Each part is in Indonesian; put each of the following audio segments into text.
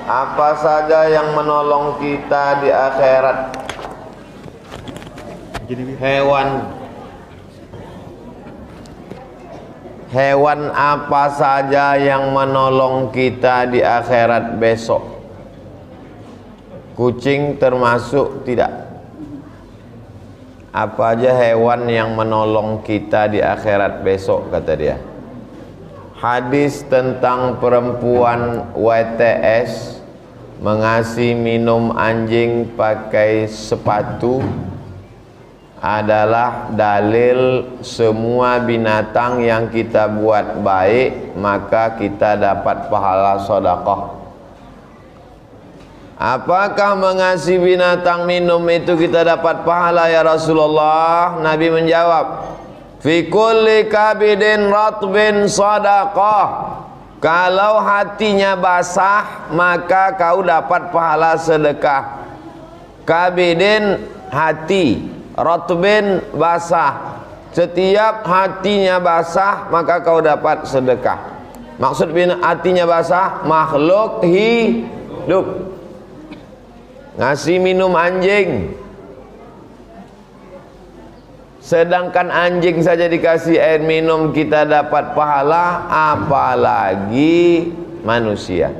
Apa saja yang menolong kita di akhirat? Hewan apa saja yang menolong kita di akhirat besok? Kucing termasuk tidak? Apa aja hewan yang menolong kita di akhirat besok, kata dia. Hadis tentang perempuan WTS mengasih minum anjing pakai sepatu adalah dalil semua binatang yang kita buat baik maka kita dapat pahala sedekah. Apakah mengasih binatang minum itu kita dapat pahala ya Rasulullah? Nabi menjawab, fi kulli kabidin ratbin sadaqah. Kalau hatinya basah maka kau dapat pahala sedekah. Kabidin hati, ratbin basah. Setiap hatinya basah maka kau dapat sedekah. Maksud hatinya basah makhluk hidup. Ngasih minum anjing, sedangkan anjing saja dikasih air minum kita dapat pahala, apalagi manusia.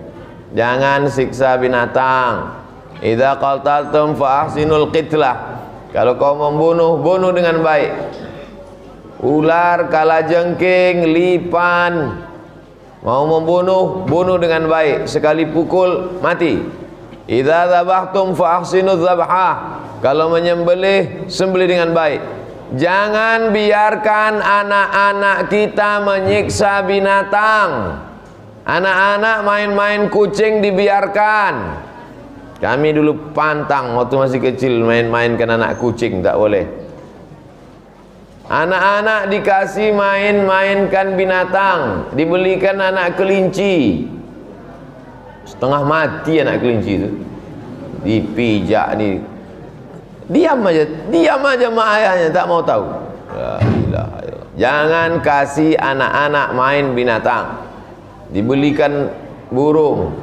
Jangan siksa binatang. Idza qataltum fa ahsinul qitlah. Kalau kau membunuh, bunuh dengan baik. Ular, kalajengking, lipan, mau membunuh, bunuh dengan baik. Sekali pukul mati. Idza dzabhtum fa ahsinuz dzabhah. Kalau menyembelih, sembelih dengan baik. Jangan biarkan anak-anak kita menyiksa binatang. Anak-anak main-main kucing dibiarkan. Kami dulu pantang waktu masih kecil main-mainkan anak kucing, tak boleh. Anak-anak dikasih main-mainkan binatang, dibelikan anak kelinci. Setengah mati anak kelinci itu, dipijak nih. Diam aja sama ayahnya, tak mau tahu. La ilaha illallah. Jangan kasih anak-anak main binatang. Dibelikan burung,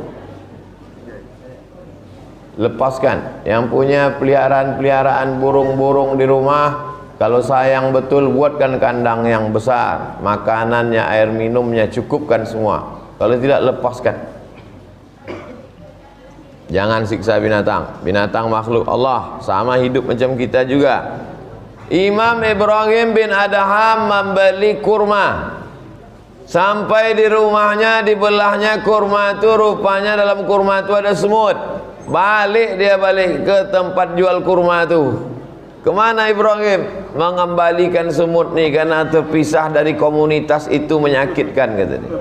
lepaskan. Yang punya peliharaan burung-burung di rumah, kalau sayang betul buatkan kandang yang besar. Makanannya, air minumnya cukupkan semua. Kalau tidak, lepaskan. Jangan siksa binatang. Binatang makhluk Allah, sama hidup macam kita juga. Imam Ibrahim bin Adham membeli kurma. Sampai di rumahnya, dibelahnya kurma itu, rupanya dalam kurma itu ada semut. Balik ke tempat jual kurma itu. Kemana Ibrahim? Mengembalikan semut nih, karena terpisah dari komunitas itu menyakitkan, kata dia.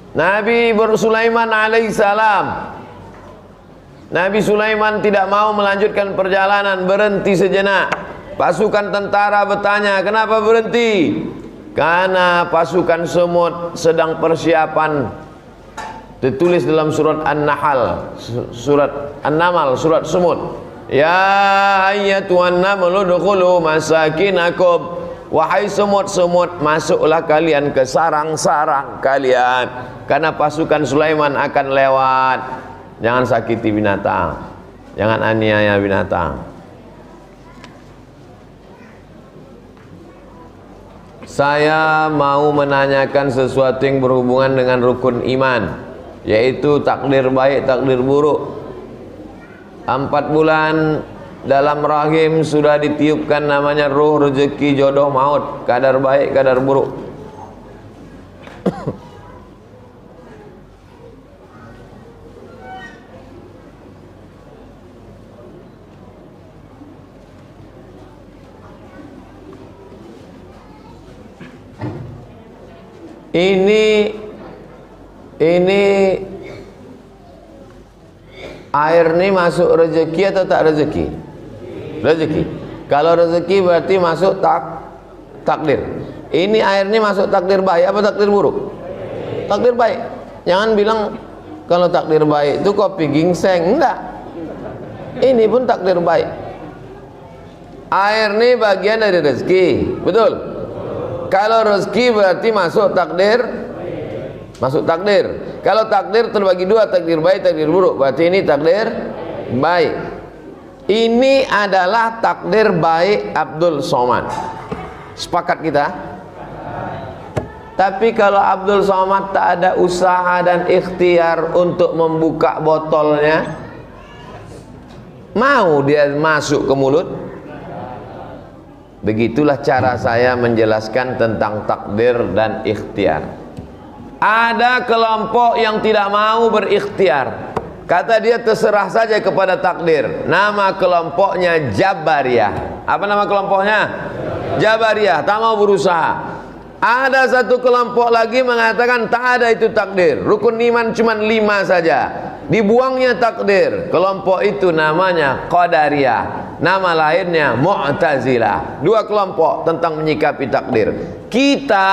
Nabi Sulaiman alaihissalam, Nabi Sulaiman tidak mau melanjutkan perjalanan, berhenti sejenak. Pasukan tentara bertanya, kenapa berhenti? Karena pasukan semut sedang persiapan. Ditulis dalam surat An-Nahl, surat An-Naml, surat semut. Ya ayyatuhan namlu dukhulu masakinakum. Wahai semut-semut, masuklah kalian ke sarang-sarang kalian, karena pasukan Sulaiman akan lewat. Jangan sakiti binatang, jangan aniaya binatang. Saya mau menanyakan sesuatu yang berhubungan dengan rukun iman, yaitu takdir baik, takdir buruk. 4 bulan dalam rahim sudah ditiupkan namanya ruh, rezeki, jodoh, maut, kadar baik, kadar buruk. Ini air ini masuk rezeki atau tak rezeki? Rezeki. Kalau rezeki berarti masuk takdir. Ini air ini masuk takdir baik apa takdir buruk? Takdir baik. Jangan bilang kalau takdir baik itu kopi ginseng, enggak. Ini pun takdir baik. Air ini bagian dari rezeki, betul? Kalau rezeki berarti masuk takdir masuk takdir. Kalau takdir terbagi dua, takdir baik, takdir buruk, berarti ini takdir baik. Ini adalah takdir baik Abdul Somad. Sepakat kita? Tapi kalau Abdul Somad tak ada usaha dan ikhtiar untuk membuka botolnya, mau dia masuk ke mulut? Begitulah cara saya menjelaskan tentang takdir dan ikhtiar. Ada kelompok yang tidak mau berikhtiar. Kata dia terserah saja kepada takdir. Nama kelompoknya Jabariyah. Apa nama kelompoknya? Jabariyah, tak mau berusaha. Ada satu kelompok lagi mengatakan tak ada itu takdir. Rukun iman cuma 5 saja. Dibuangnya takdir. Kelompok itu namanya Qadariyah. Nama lainnya Mu'tazilah. Dua kelompok tentang menyikapi takdir. Kita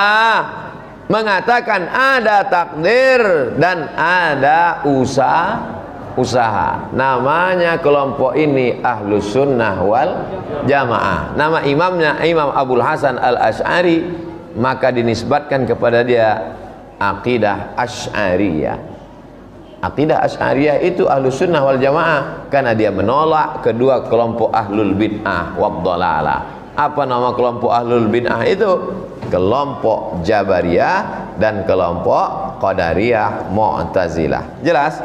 mengatakan ada takdir dan ada usaha. Namanya kelompok ini Ahlus Sunnah wal Jamaah. Nama imamnya Imam Abul Hasan Al-Asy'ari, maka dinisbatkan kepada dia akidah Asy'ariyah. Akidah Asy'ariyah itu Ahlus Sunnah wal Jamaah karena dia menolak kedua kelompok Ahlul Bid'ah wad Dhalalah. Apa nama kelompok Ahlul Bid'ah itu? Kelompok Jabariyah dan kelompok Qadariyah Mu'tazilah. Jelas?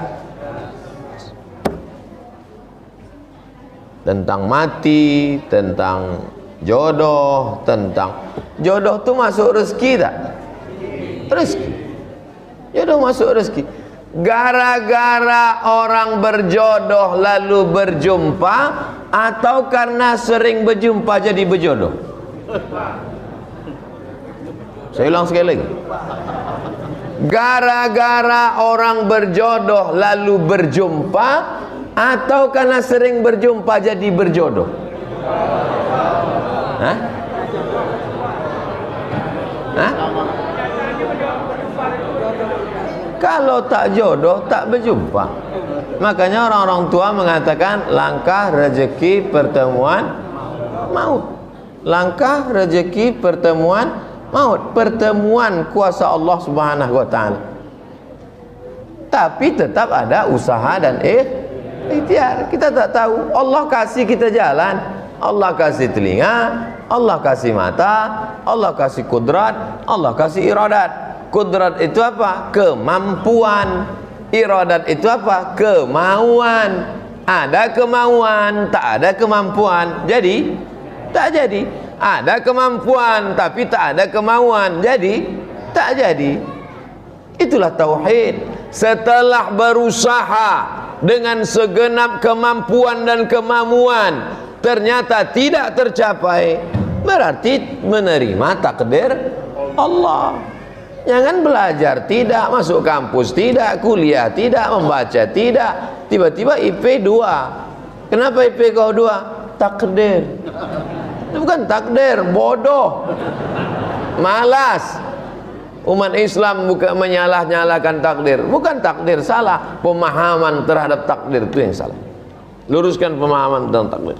Tentang mati, tentang jodoh, tentang jodoh itu masuk rezeki tak? Rezeki. Jodoh masuk rezeki. Gara-gara orang berjodoh lalu berjumpa, atau karena sering berjumpa jadi berjodoh? Saya ulang sekali lagi. Gara-gara orang berjodoh lalu berjumpa, atau karena sering berjumpa jadi berjodoh? Hah? Hah? Kalau tak jodoh, tak berjumpa. Makanya orang-orang tua mengatakan langkah rezeki pertemuan maut. Langkah rezeki pertemuan maut. Pertemuan kuasa Allah Subhanahu wa ta'ala. Tapi tetap ada usaha dan ikhtiar. Kita tak tahu. Allah kasih kita jalan, Allah kasih telinga, Allah kasih mata, Allah kasih kudrat, Allah kasih iradat. Kudrat itu apa? Kemampuan. Iradat itu apa? Kemauan. Ada kemauan, tak ada kemampuan, jadi tak jadi. Ada kemampuan tapi tak ada kemauan, jadi tak jadi. Itulah tauhid. Setelah berusaha dengan segenap kemampuan dan kemauan ternyata tidak tercapai, berarti menerima takdir Allah. Jangan belajar tidak, masuk kampus tidak, kuliah tidak, membaca tidak, tiba-tiba IP 2. Kenapa IP kau 2? Takdir. Itu bukan takdir, bodoh, malas. Umat Islam bukan menyalah-nyalahkan takdir. Bukan takdir salah, pemahaman terhadap takdir itu yang salah. Luruskan pemahaman tentang takdir.